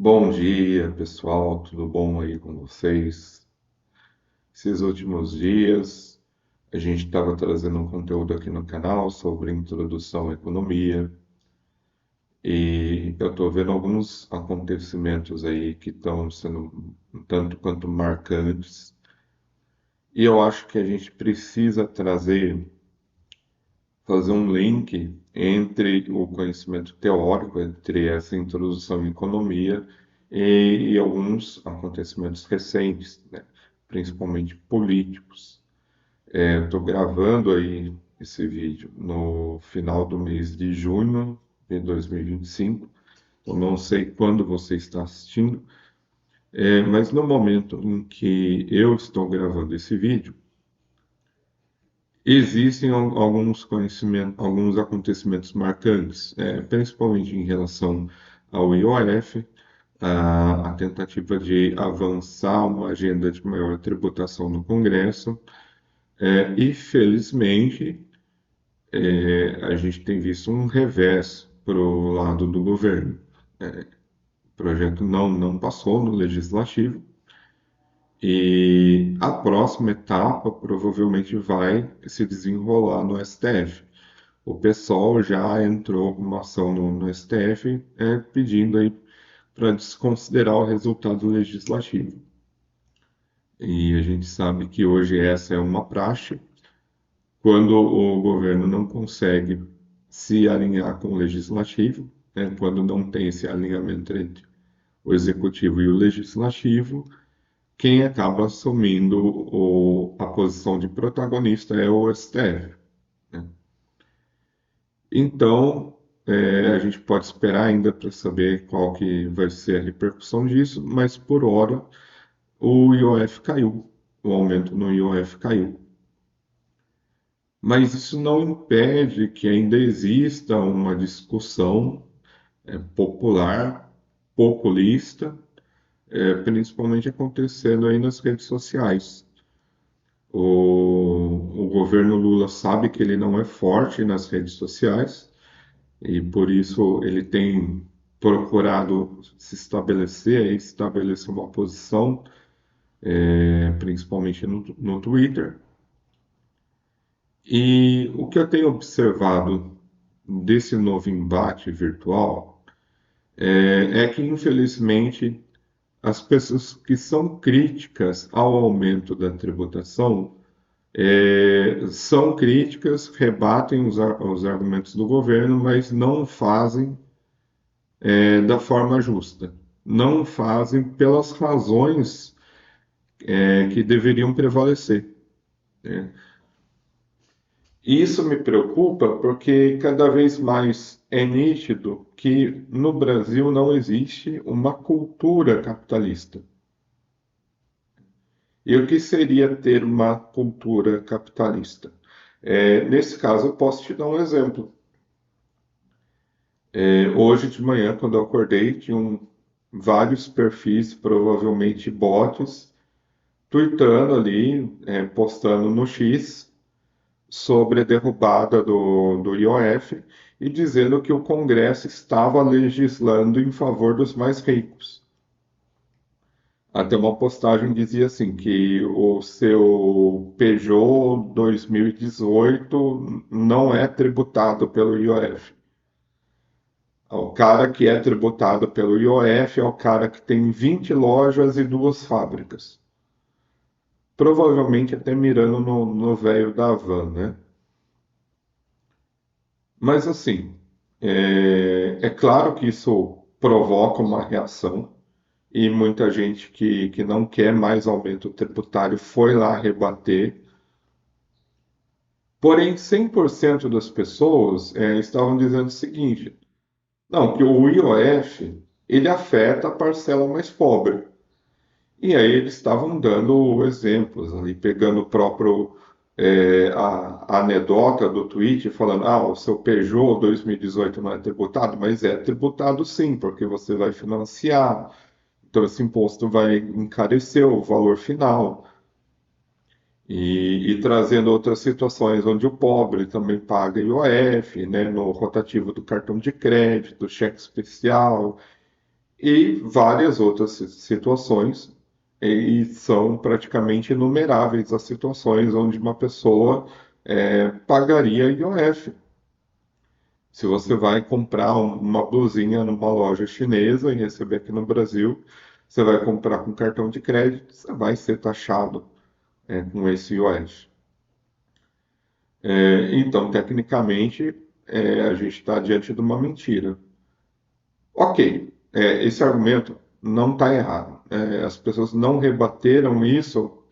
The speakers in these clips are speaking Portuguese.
Bom dia, pessoal, tudo bom aí com vocês? Esses últimos dias a gente estava trazendo um conteúdo aqui no canal sobre introdução à economia e eu estou vendo alguns acontecimentos aí que estão sendo um tanto quanto marcantes e eu acho que a gente precisa fazer um link entre o conhecimento teórico, entre essa introdução à economia e alguns acontecimentos recentes, né? Principalmente políticos. Estou gravando aí esse vídeo no final do mês de junho de 2025. Eu não sei quando você está assistindo, mas no momento em que eu estou gravando esse vídeo, existem alguns conhecimentos, alguns acontecimentos marcantes, principalmente em relação ao IOF, a tentativa de avançar uma agenda de maior tributação no Congresso, e felizmente a gente tem visto um revés para o lado do governo. O projeto não passou no legislativo, e a próxima etapa provavelmente vai se desenrolar no STF. O PSOL já entrou com uma ação no STF, pedindo aí para desconsiderar o resultado legislativo. E a gente sabe que hoje essa é uma praxe. Quando o governo não consegue se alinhar com o legislativo, né, quando não tem esse alinhamento entre o executivo e o legislativo, quem acaba assumindo a posição de protagonista é o STF, né? Então, a gente pode esperar ainda para saber qual que vai ser a repercussão disso, mas por hora o IOF caiu, o aumento no IOF caiu. Mas isso não impede que ainda exista uma discussão popular, populista, principalmente acontecendo aí nas redes sociais. O governo Lula sabe que ele não é forte nas redes sociais e por isso ele tem procurado se estabelecer e estabelecer uma posição, principalmente no Twitter. E o que eu tenho observado desse novo embate virtual é que, infelizmente, as pessoas que são críticas ao aumento da tributação são críticas, rebatem os argumentos do governo, mas não fazem da forma justa. Não fazem pelas razões que deveriam prevalecer, né? Isso me preocupa porque cada vez mais é nítido que no Brasil não existe uma cultura capitalista. E o que seria ter uma cultura capitalista? Nesse caso, eu posso te dar um exemplo. Hoje de manhã, quando eu acordei, tinham vários perfis, provavelmente bots, tweetando ali, postando no X, sobre a derrubada do IOF e dizendo que o Congresso estava legislando em favor dos mais ricos. Até uma postagem dizia assim que o seu Peugeot 2018 não é tributado pelo IOF. O cara que é tributado pelo IOF é o cara que tem 20 lojas e duas fábricas. Provavelmente até mirando no velho da van, né? Mas assim, é claro que isso provoca uma reação e muita gente que não quer mais aumento tributário foi lá rebater. Porém, 100% das pessoas estavam dizendo o seguinte: não, que o IOF ele afeta a parcela mais pobre. E aí eles estavam dando exemplos ali, pegando o próprio a anedota do tweet, falando, o seu Peugeot 2018 não é tributado, mas é tributado sim, porque você vai financiar, então esse imposto vai encarecer o valor final. E trazendo outras situações onde o pobre também paga IOF, né, no rotativo do cartão de crédito, cheque especial, e várias outras situações, e são praticamente inumeráveis as situações onde uma pessoa pagaria IOF. Se você vai comprar uma blusinha numa loja chinesa e receber aqui no Brasil, você vai comprar com cartão de crédito, você vai ser taxado com esse IOF. Então, tecnicamente, a gente está diante de uma mentira. Ok, esse argumento não está errado. As pessoas não rebateram isso,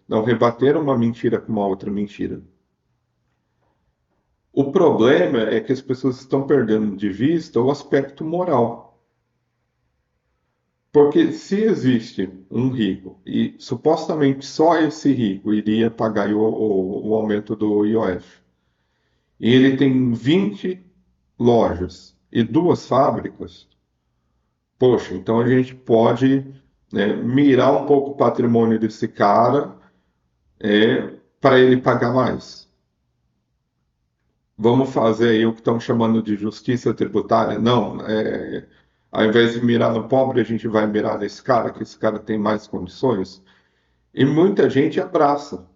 não rebateram uma mentira com uma outra mentira. O problema é que as pessoas estão perdendo de vista o aspecto moral. Porque se existe um rico e supostamente só esse rico iria pagar o aumento do IOF, e ele tem 20 lojas e duas fábricas, poxa, então a gente pode, né, mirar um pouco o patrimônio desse cara para ele pagar mais. Vamos fazer aí o que estão chamando de justiça tributária? Não, ao invés de mirar no pobre, a gente vai mirar nesse cara, que esse cara tem mais condições. E muita gente abraça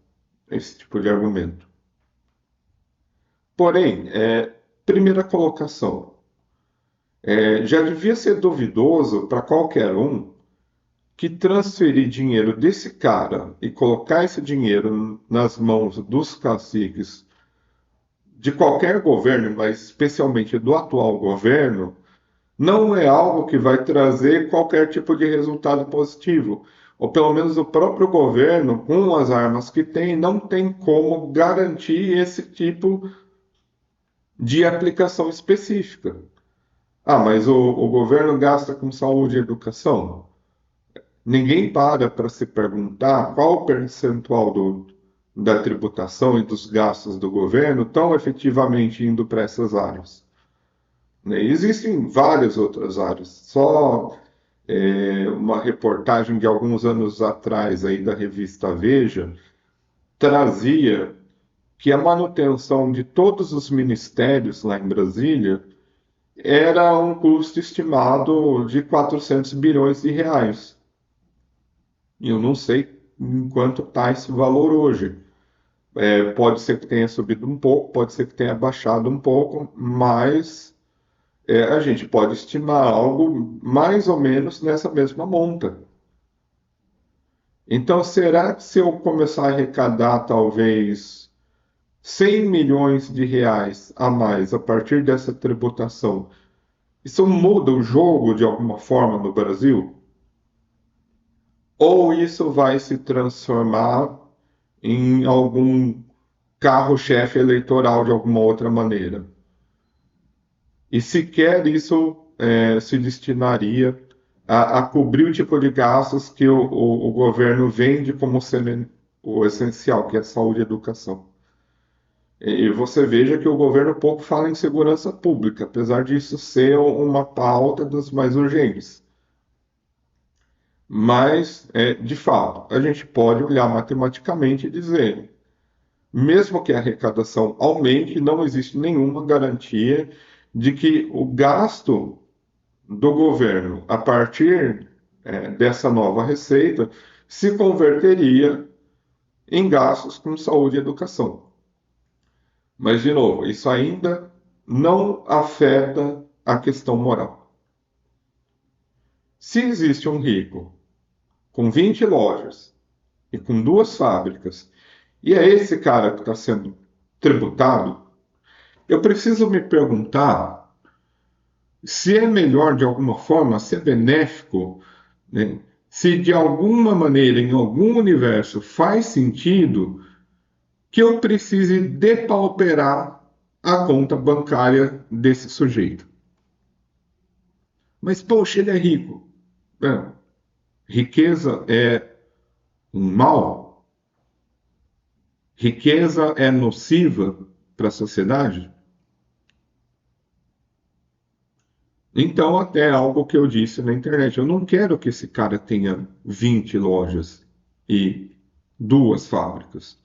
esse tipo de argumento. Porém, primeira colocação, já devia ser duvidoso para qualquer um que transferir dinheiro desse cara e colocar esse dinheiro nas mãos dos caciques de qualquer governo, mas especialmente do atual governo, não é algo que vai trazer qualquer tipo de resultado positivo. Ou pelo menos o próprio governo, com as armas que tem, não tem como garantir esse tipo de aplicação específica. Ah, mas o governo gasta com saúde e educação? Ninguém para se perguntar qual o percentual da tributação e dos gastos do governo estão efetivamente indo para essas áreas. Né? Existem várias outras áreas. Só uma reportagem de alguns anos atrás aí da revista Veja trazia que a manutenção de todos os ministérios lá em Brasília era um custo estimado de 400 bilhões de reais. E eu não sei em quanto está esse valor hoje. Pode ser que tenha subido um pouco, pode ser que tenha baixado um pouco, mas a gente pode estimar algo mais ou menos nessa mesma monta. Então, será que se eu começar a arrecadar talvez 100 milhões de reais a mais a partir dessa tributação, isso muda o jogo de alguma forma no Brasil? Ou isso vai se transformar em algum carro-chefe eleitoral de alguma outra maneira? E sequer isso se destinaria a cobrir o tipo de gastos que o governo vende como sendo o essencial, que é saúde e educação. E você veja que o governo pouco fala em segurança pública, apesar disso ser uma pauta das mais urgentes. Mas, de fato, a gente pode olhar matematicamente e dizer, mesmo que a arrecadação aumente, não existe nenhuma garantia de que o gasto do governo a partir dessa nova receita se converteria em gastos com saúde e educação. Mas, de novo, isso ainda não afeta a questão moral. Se existe um rico com 20 lojas e com duas fábricas, e é esse cara que está sendo tributado, eu preciso me perguntar se é melhor, de alguma forma, se é benéfico, né? Se de alguma maneira, em algum universo, faz sentido que eu precise depauperar a conta bancária desse sujeito. Mas, poxa, ele é rico. Riqueza é um mal? Riqueza é nociva para a sociedade? Então, até algo que eu disse na internet, eu não quero que esse cara tenha 20 lojas e duas fábricas.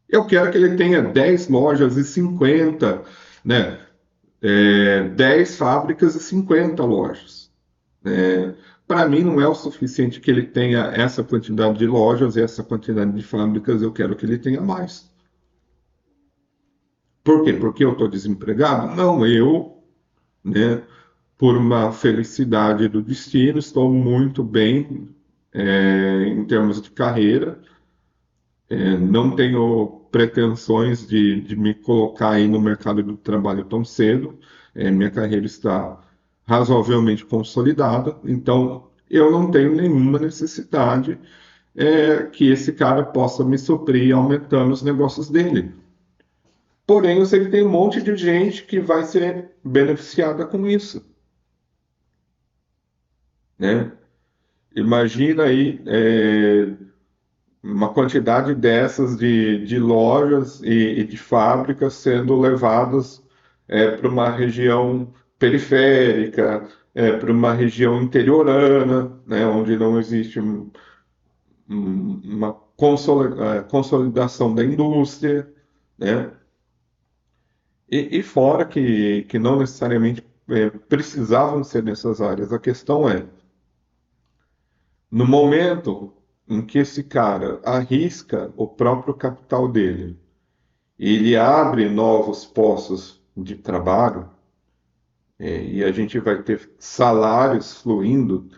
Eu quero que ele tenha 10 lojas e 50, né? 10 fábricas e 50 lojas. Para mim, não é o suficiente que ele tenha essa quantidade de lojas e essa quantidade de fábricas, eu quero que ele tenha mais. Por quê? Porque eu estou desempregado? Não, eu, né, por uma felicidade do destino, estou muito bem, em termos de carreira. Não tenho pretensões de me colocar aí no mercado do trabalho tão cedo. Minha carreira está razoavelmente consolidada, então eu não tenho nenhuma necessidade que esse cara possa me suprir aumentando os negócios dele. Porém, eu sei que tem um monte de gente que vai ser beneficiada com isso, né? Imagina aí uma quantidade dessas de lojas e de fábricas sendo levadas para uma região periférica, para uma região interiorana, né, onde não existe uma consolidação da indústria, né? E fora que não necessariamente precisavam ser nessas áreas. A questão é, no momento em que esse cara arrisca o próprio capital dele, ele abre novos postos de trabalho, e a gente vai ter salários fluindo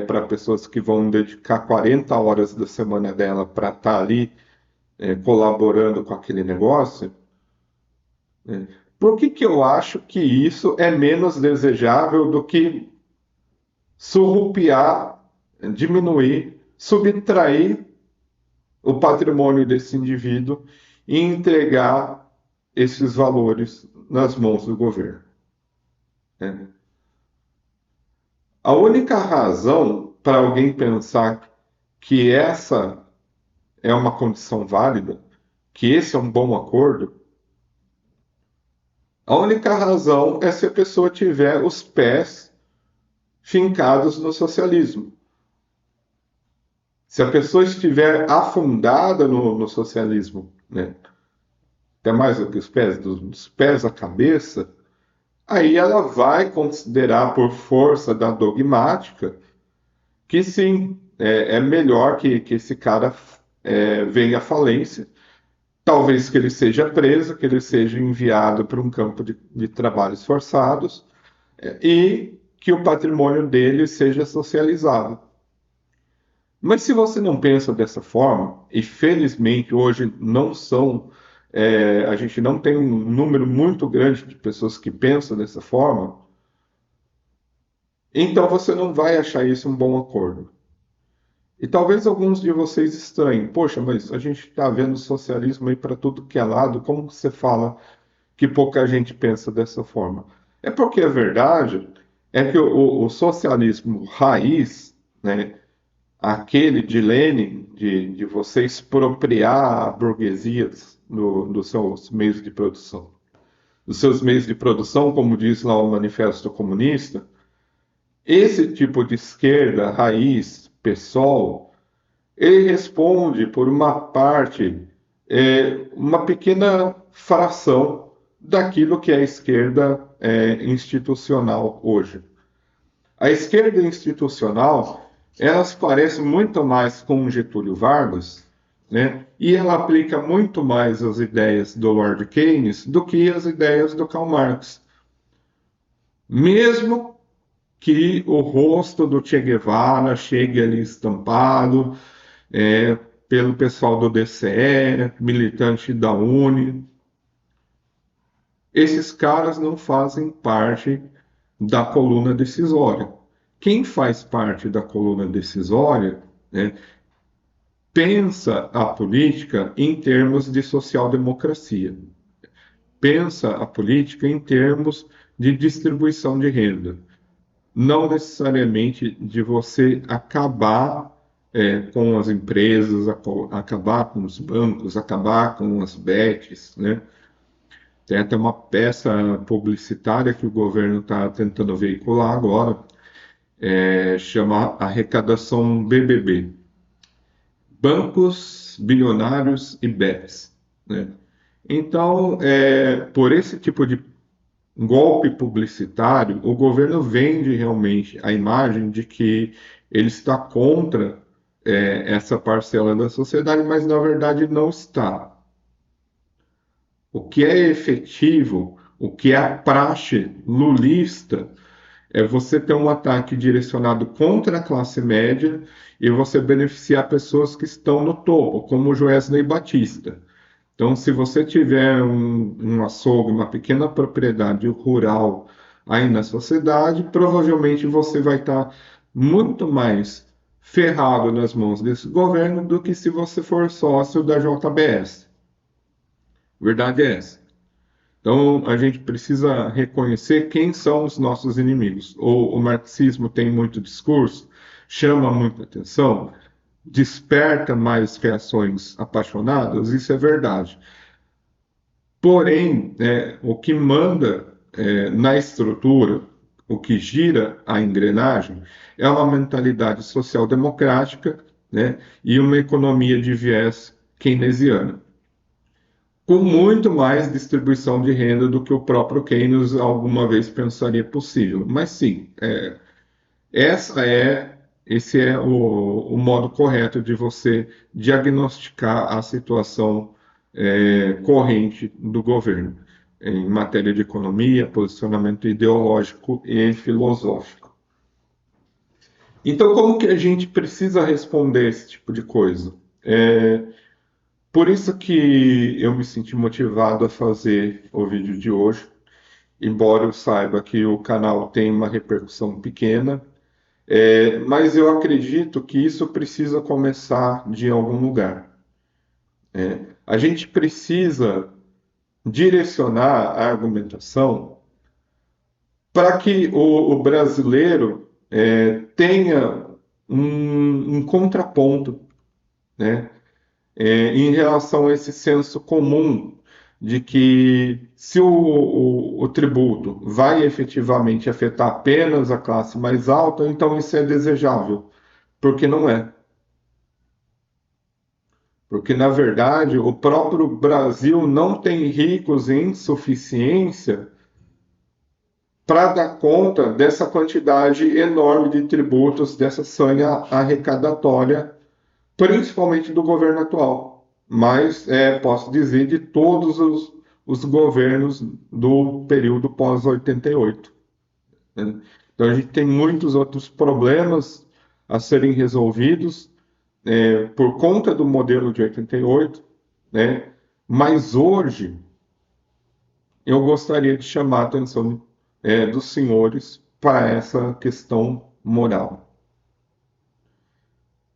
para pessoas que vão dedicar 40 horas da semana dela para estar ali colaborando com aquele negócio. Por que que eu acho que isso é menos desejável do que surrupiar, diminuir, subtrair o patrimônio desse indivíduo e entregar esses valores nas mãos do governo, né? A única razão para alguém pensar que essa é uma condição válida, que esse é um bom acordo, a única razão é se a pessoa tiver os pés fincados no socialismo. Se a pessoa estiver afundada no socialismo, né, até mais do que os pés, dos pés à cabeça, aí ela vai considerar, por força da dogmática, que sim, é melhor que esse cara venha à falência, talvez que ele seja preso, que ele seja enviado para um campo de trabalhos forçados e que o patrimônio dele seja socializado. Mas se você não pensa dessa forma, e felizmente hoje não são, a gente não tem um número muito grande de pessoas que pensam dessa forma, então você não vai achar isso um bom acordo. E talvez alguns de vocês estranhem, poxa, mas a gente está vendo socialismo aí para tudo que é lado, como você fala que pouca gente pensa dessa forma? É porque a verdade é que o socialismo raiz, né, aquele de Lenin, de você expropriar a burguesia dos seus meios de produção. Dos seus meios de produção, como diz lá o Manifesto Comunista, esse tipo de esquerda, raiz, PSOL, ele responde por uma parte, uma pequena fração daquilo que é a esquerda institucional hoje. A esquerda institucional, ela se parece muito mais com Getúlio Vargas, né? E ela aplica muito mais as ideias do Lord Keynes do que as ideias do Karl Marx. Mesmo que o rosto do Che Guevara chegue ali estampado pelo pessoal do DCE, militante da UNE, esses caras não fazem parte da coluna decisória. Quem faz parte da coluna decisória, né, pensa a política em termos de social-democracia, pensa a política em termos de distribuição de renda, não necessariamente de você acabar com as empresas, acabar com os bancos, acabar com as bets, né? Tem até uma peça publicitária que o governo está tentando veicular agora, chama Arrecadação BBB. Bancos, bilionários e bets, né? Então, por esse tipo de golpe publicitário, o governo vende realmente a imagem de que ele está contra essa parcela da sociedade, mas na verdade não está. O que é efetivo, o que é a praxe lulista, é você ter um ataque direcionado contra a classe média e você beneficiar pessoas que estão no topo, como o Joesley Batista. Então, se você tiver um açougue, uma pequena propriedade rural aí na sua cidade, provavelmente você vai estar muito mais ferrado nas mãos desse governo do que se você for sócio da JBS. Verdade é essa. Então, a gente precisa reconhecer quem são os nossos inimigos. O marxismo tem muito discurso, chama muita atenção, desperta mais reações apaixonadas, isso é verdade. Porém, o que manda na estrutura, o que gira a engrenagem, é uma mentalidade social-democrática, né, e uma economia de viés keynesiana, com muito mais distribuição de renda do que o próprio Keynes alguma vez pensaria possível. Mas sim, essa é, esse é o modo correto de você diagnosticar a situação corrente do governo em matéria de economia, posicionamento ideológico e filosófico. Então, como que a gente precisa responder esse tipo de coisa? Por isso que eu me senti motivado a fazer o vídeo de hoje, embora eu saiba que o canal tem uma repercussão pequena. Mas eu acredito que isso precisa começar de algum lugar. A gente precisa direcionar a argumentação para que o brasileiro tenha um contraponto, né, em relação a esse senso comum de que se o tributo vai efetivamente afetar apenas a classe mais alta, então isso é desejável, porque não é. Porque, na verdade, o próprio Brasil não tem ricos em suficiência para dar conta dessa quantidade enorme de tributos, dessa sanha arrecadatória, principalmente do governo atual. Mas posso dizer de todos os governos do período pós-88. Né? Então, a gente tem muitos outros problemas a serem resolvidos por conta do modelo de 88, né? Mas hoje eu gostaria de chamar a atenção dos senhores para essa questão moral.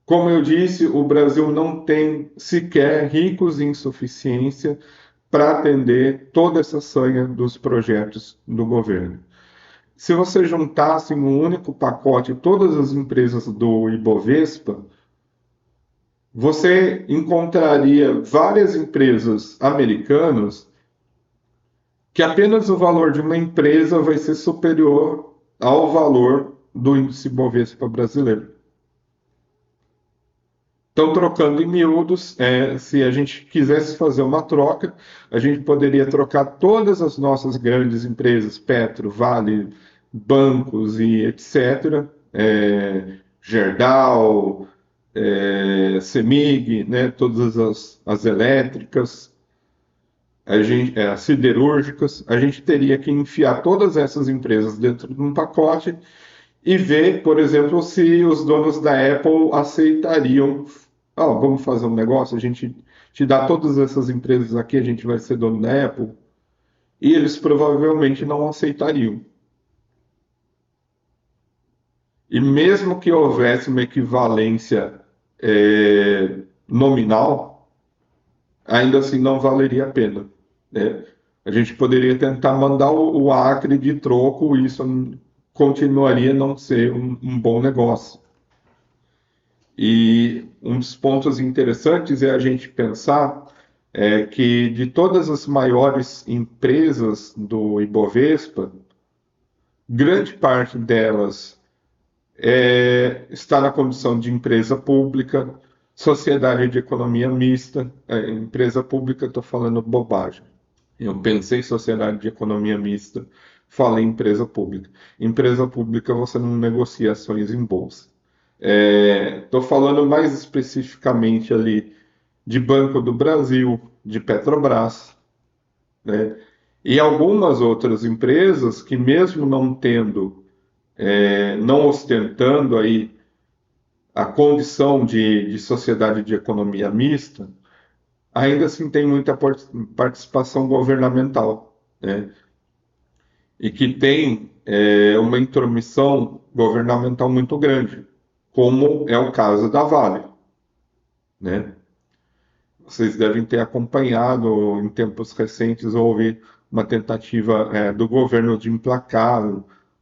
Como eu disse, o Brasil não tem sequer ricos em suficiência para atender toda essa sanha dos projetos do governo. Se você juntasse em um único pacote todas as empresas do Ibovespa, você encontraria várias empresas americanas que apenas o valor de uma empresa vai ser superior ao valor do índice Bovespa brasileiro. Então, trocando em miúdos, se a gente quisesse fazer uma troca, a gente poderia trocar todas as nossas grandes empresas, Petro, Vale, bancos e etc., Gerdau, CEMIG, né, todas as elétricas, as siderúrgicas, a gente teria que enfiar todas essas empresas dentro de um pacote e ver, por exemplo, se os donos da Apple aceitariam. Vamos fazer um negócio, a gente te dá todas essas empresas aqui, a gente vai ser dono da Apple. E eles provavelmente não aceitariam. E mesmo que houvesse uma equivalência nominal, ainda assim não valeria a pena. Né? A gente poderia tentar mandar o Acre de troco, e isso continuaria não ser um bom negócio. E um dos pontos interessantes é a gente pensar que de todas as maiores empresas do Ibovespa, grande parte delas está na condição de empresa pública, sociedade de economia mista. Empresa pública, estou falando bobagem. Eu pensei em sociedade de economia mista fala em empresa pública. Empresa pública você não negocia ações em bolsa. Estou falando mais especificamente ali de Banco do Brasil, de Petrobras, né? E algumas outras empresas que mesmo não tendo, não ostentando aí a condição de sociedade de economia mista, ainda assim tem muita participação governamental, né? E que tem uma intromissão governamental muito grande, como é o caso da Vale, né? Vocês devem ter acompanhado em tempos recentes, houve uma tentativa do governo de emplacar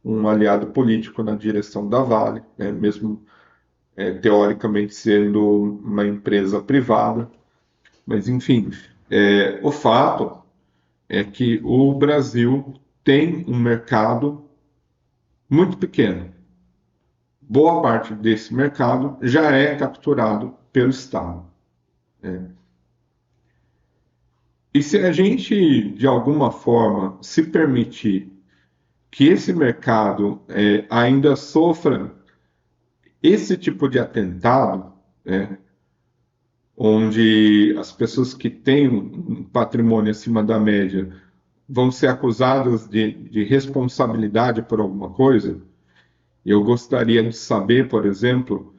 um aliado político na direção da Vale, né? Mesmo teoricamente sendo uma empresa privada. Mas, enfim, o fato é que o Brasil tem um mercado muito pequeno. Boa parte desse mercado já é capturado pelo Estado, né? E se a gente, de alguma forma, se permitir que esse mercado ainda sofra esse tipo de atentado, né, onde as pessoas que têm um patrimônio acima da média vão ser acusadas de responsabilidade por alguma coisa, eu gostaria de saber, por exemplo,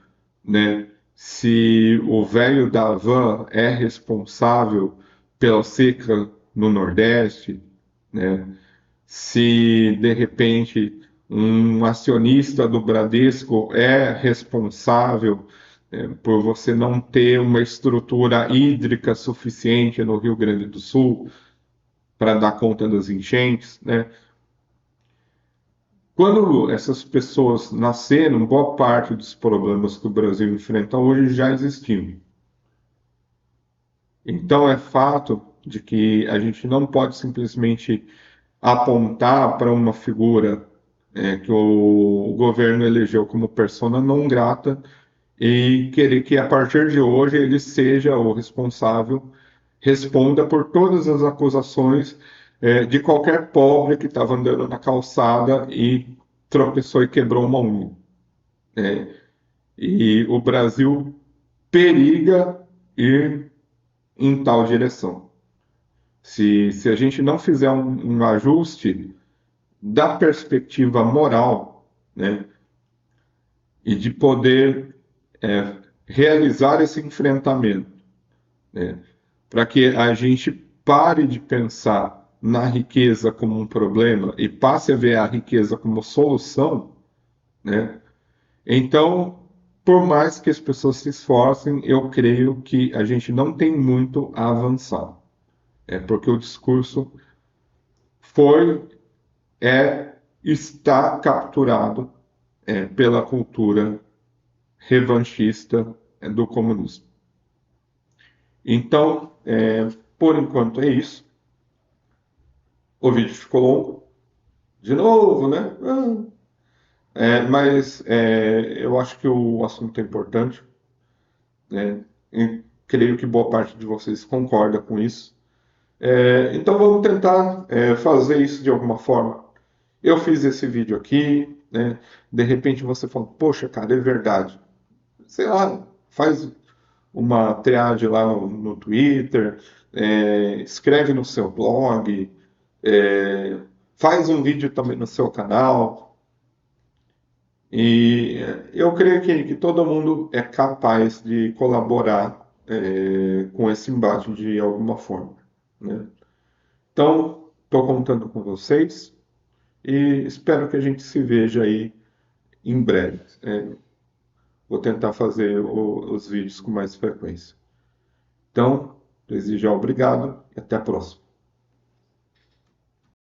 né, se o velho da van é responsável pela seca no Nordeste, né? Se de repente um acionista do Bradesco é responsável por você não ter uma estrutura hídrica suficiente no Rio Grande do Sul para dar conta das enchentes, né? Quando essas pessoas nasceram, boa parte dos problemas que o Brasil enfrenta hoje já existiam. Então, é fato de que a gente não pode simplesmente apontar para uma figura que o governo elegeu como persona não grata e querer que, a partir de hoje, ele seja o responsável, responda por todas as acusações de qualquer pobre que estava andando na calçada e tropeçou e quebrou uma unha, né? E o Brasil periga ir em tal direção. Se a gente não fizer um ajuste da perspectiva moral, né, e de poder realizar esse enfrentamento, né, para que a gente pare de pensar na riqueza como um problema e passe a ver a riqueza como solução, né, então, por mais que as pessoas se esforcem, eu creio que a gente não tem muito a avançar. Porque o discurso foi, está capturado pela cultura revanchista do comunismo. Então, por enquanto é isso. O vídeo ficou longo, de novo, né? Mas eu acho que o assunto é importante, né? E creio que boa parte de vocês concorda com isso. Então vamos tentar fazer isso de alguma forma. Eu fiz esse vídeo aqui, né? De repente você fala, poxa, cara, é verdade. Sei lá, faz uma triagem lá no Twitter, escreve no seu blog, faz um vídeo também no seu canal. E eu creio que todo mundo é capaz de colaborar com esse embate de alguma forma, né? Então, estou contando com vocês e espero que a gente se veja aí em breve. Vou tentar fazer os vídeos com mais frequência. Então, desejo obrigado e até a próxima.